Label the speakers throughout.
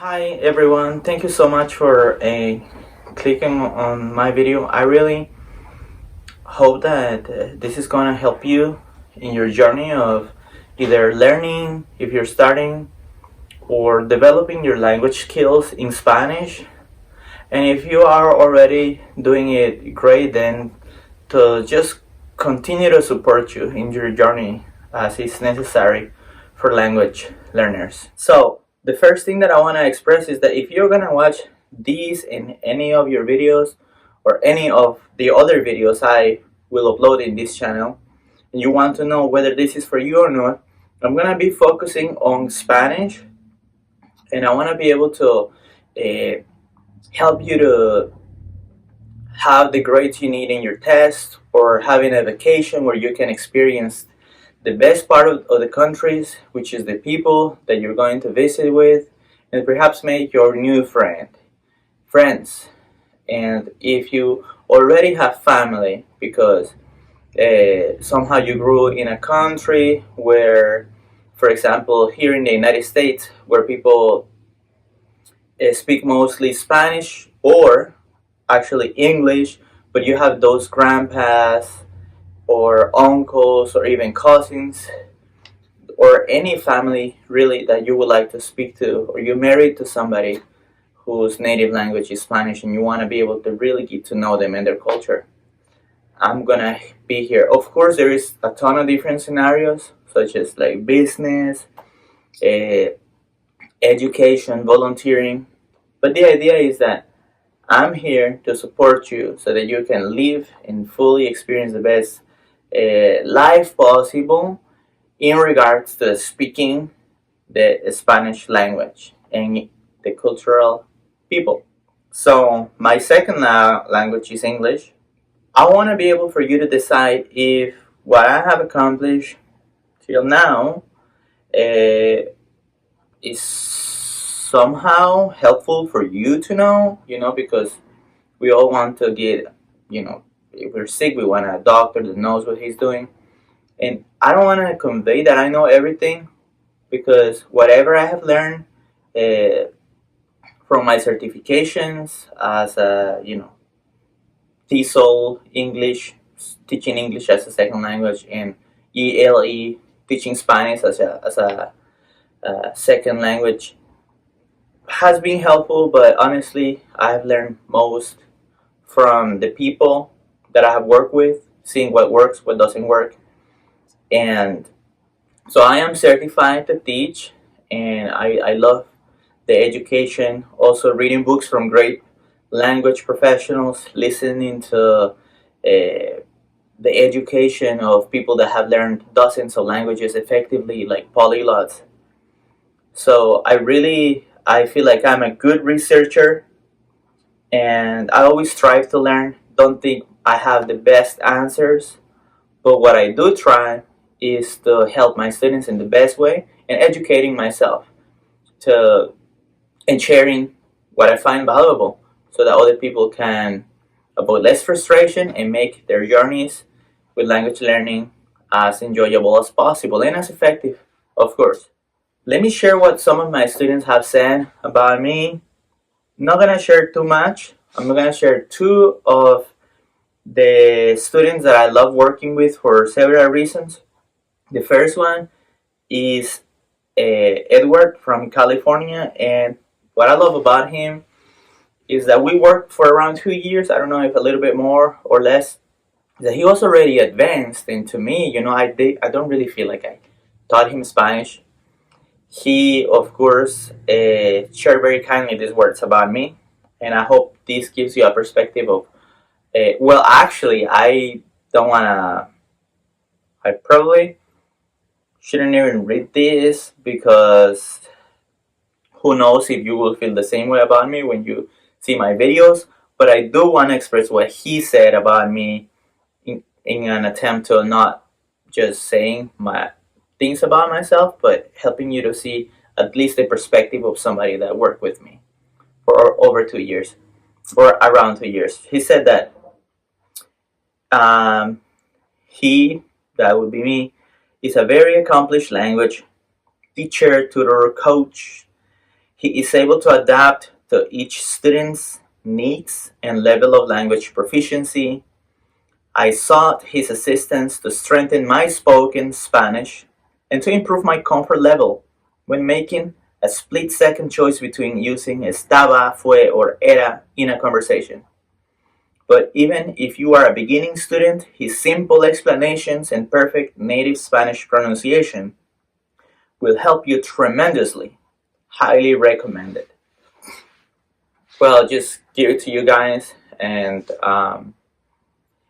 Speaker 1: Hi everyone, thank you so much for clicking on my video. I really hope that this is going to help you in your journey of either learning if you're starting or developing your language skills in Spanish. And if you are already doing it great, then to just continue to support you in your journey as is necessary for language learners. So, the first thing that I want to express is that if you're going to watch these in any of your videos or any of the other videos I will upload in this channel, and you want to know whether this is for you or not, I'm going to be focusing on Spanish, and I want to be able to help you to have the grades you need in your test, or having a vacation where you can experience the best part of the countries, which is the people that you're going to visit with, and perhaps make your new friends. And if you already have family, because somehow you grew in a country where, for example, here in the United States, where people speak mostly Spanish or actually English, but you have those grandpas or uncles or even cousins or any family really that you would like to speak to, or you're married to somebody whose native language is Spanish and you want to be able to really get to know them and their culture, I'm gonna be here. Of course, there is a ton of different scenarios, such as like business, uh, education, volunteering, but the idea is that I'm here to support you so that you can live and fully experience the best life possible in regards to speaking the Spanish language and the cultural people. So my second language is English. I want to be able for you to decide if what I have accomplished till now is somehow helpful for you to know, because we all want to get, if we're sick, we want a doctor that knows what he's doing. And I don't want to convey that I know everything, because whatever I have learned uh, from my certifications as a, TESOL English, teaching English as a second language, and ELE, teaching Spanish as a second language, has been helpful. But honestly, I have learned most from the people that I have worked with, seeing what works, what doesn't work. And so I am certified to teach, and I love the education. Also, reading books from great language professionals, listening to the education of people that have learned dozens of languages effectively, like polyglots. So I feel like I'm a good researcher, and I always strive to learn. Don't think I have the best answers, but what I do try is to help my students in the best way and educating myself to and sharing what I find valuable so that other people can avoid less frustration and make their journeys with language learning as enjoyable as possible and as effective, of course. Let me share what some of my students have said about me. I'm not gonna share too much. I'm gonna share two of the students that I love working with for several reasons. The first one is Edward from California, and what I love about him is that we worked for around 2 years. I don't know if a little bit more or less. That he was already advanced, and to me, I don't really feel like I taught him Spanish. He, of course, shared very kindly these words about me, and I hope this gives you a perspective of. Well, actually, I don't wanna. I probably shouldn't even read this, because who knows if you will feel the same way about me when you see my videos. But I do want to express what he said about me in an attempt to not just saying my things about myself, but helping you to see at least the perspective of somebody that worked with me for over 2 years, or around 2 years. He said that um, he, that would be me, is a very accomplished language teacher, tutor, coach. He is able to adapt to each student's needs and level of language proficiency. I sought his assistance to strengthen my spoken Spanish and to improve my comfort level when making a split-second choice between using estaba, fue, or era in a conversation. But even if you are a beginning student, his simple explanations and perfect native Spanish pronunciation will help you tremendously. Highly recommended. Well, I'll just give it to you guys, and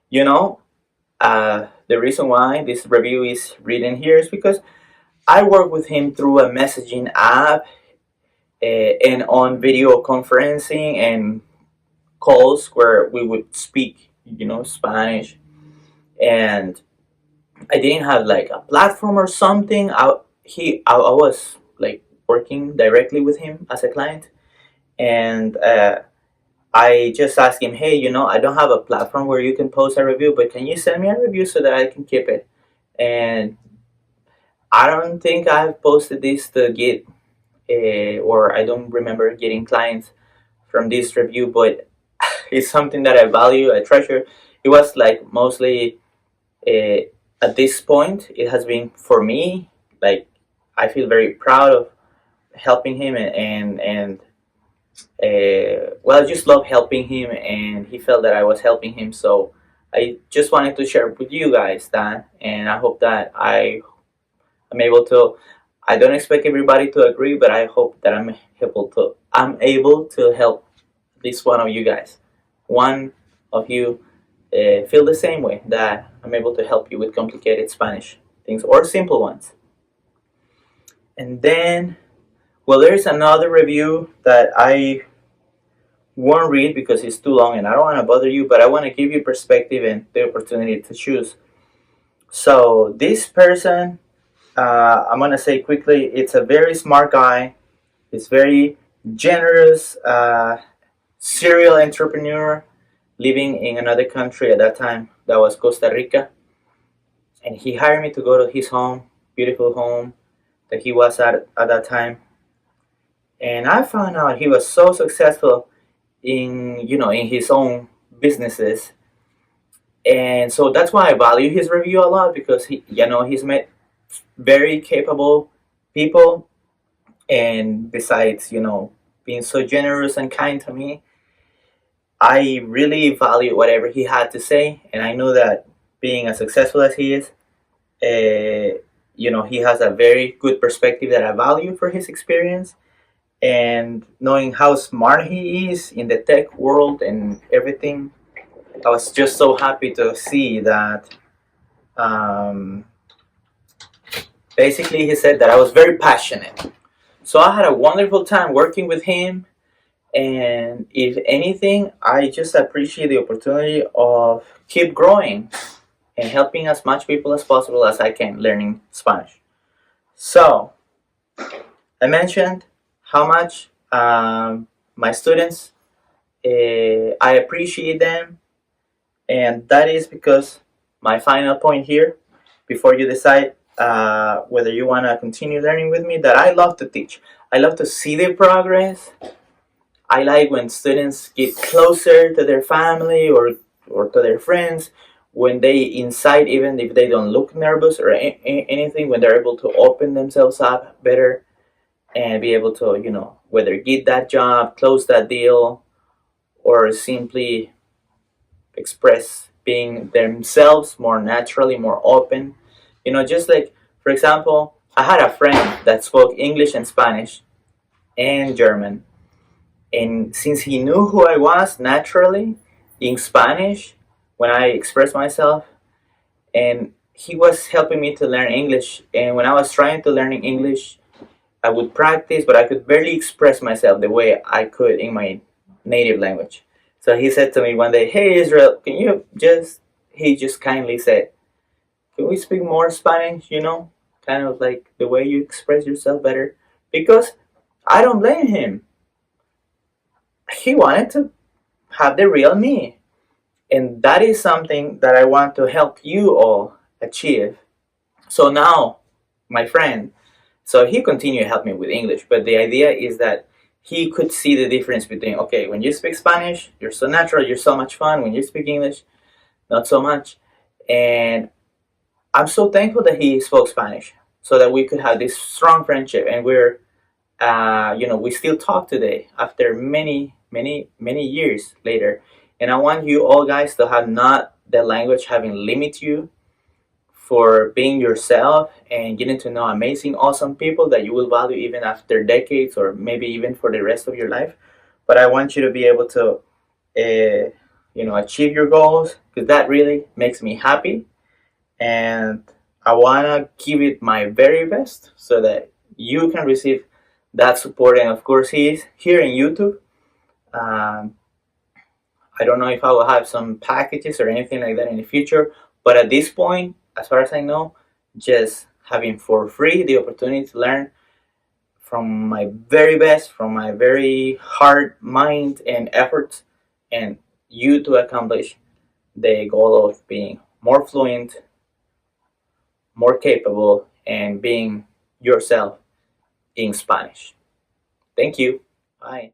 Speaker 1: you know, the reason why this review is written here is because I work with him through a messaging app and on video conferencing and calls where we would speak, Spanish. And I didn't have like a platform or something. I was like working directly with him as a client, and I just asked him, hey, I don't have a platform where you can post a review, but can you send me a review so that I can keep it? And I don't think I've posted this to get, or I don't remember getting clients from this review, but it's something that I value, I treasure. It was like mostly at this point, it has been for me, like I feel very proud of helping him and well, I just love helping him, and he felt that I was helping him. So I just wanted to share with you guys that, and I hope that I'm able to. I don't expect everybody to agree, but I hope that I'm able to help at least one of you guys. One of you feel the same way that I'm able to help you with complicated Spanish things or simple ones. And then, well, there's another review that I won't read because it's too long and I don't want to bother you, but I want to give you perspective and the opportunity to choose. So this person, I'm going to say quickly, it's a very smart guy. He's very generous, serial entrepreneur living in another country at that time. That was Costa Rica. And he hired me to go to his home, beautiful home that he was at that time. And I found out he was so successful in his own businesses, and so that's why I value his review a lot, because he's met very capable people, and besides being so generous and kind to me, I really value whatever he had to say, and I know that being as successful as he is, he has a very good perspective that I value for his experience, and knowing how smart he is in the tech world and everything. I was just so happy to see that. um, Basically, he said that I was very passionate, so I had a wonderful time working with him, and if anything, I just appreciate the opportunity of keep growing and helping as much people as possible as I can learning Spanish. So I mentioned how much my students, I appreciate them, and that is because my final point here, before you decide whether you want to continue learning with me, that I love to teach. I love to see their progress. I like when students get closer to their family or to their friends, when they inside, even if they don't look nervous or anything, when they're able to open themselves up better and be able to, whether get that job, close that deal, or simply express being themselves more naturally, more open. Just like, for example, I had a friend that spoke English and Spanish and German. And since he knew who I was naturally in Spanish when I expressed myself, and he was helping me to learn English. And when I was trying to learn English, I would practice, but I could barely express myself the way I could in my native language. So he said to me one day, "Hey Israel, he just kindly said, can we speak more Spanish, kind of like the way you express yourself better?" Because I don't blame him. He wanted to have the real me. And that is something that I want to help you all achieve. So now, my friend, so he continued to help me with English, but the idea is that he could see the difference between, okay, when you speak Spanish, you're so natural, you're so much fun. When you speak English, not so much. And I'm so thankful that he spoke Spanish so that we could have this strong friendship. And we still talk today after many, many, many years later. And I want you all guys to have not the language having limit you for being yourself and getting to know amazing, awesome people that you will value even after decades or maybe even for the rest of your life. But I want you to be able to, achieve your goals because that really makes me happy. And I want to give it my very best so that you can receive that support. And of course, he's here in YouTube. Um, I don't know if I will have some packages or anything like that in the future, but at this point, as far as I know, just having for free the opportunity to learn from my very best, from my very hard mind and efforts, and you to accomplish the goal of being more fluent, more capable, and being yourself in Spanish. Thank you. Bye.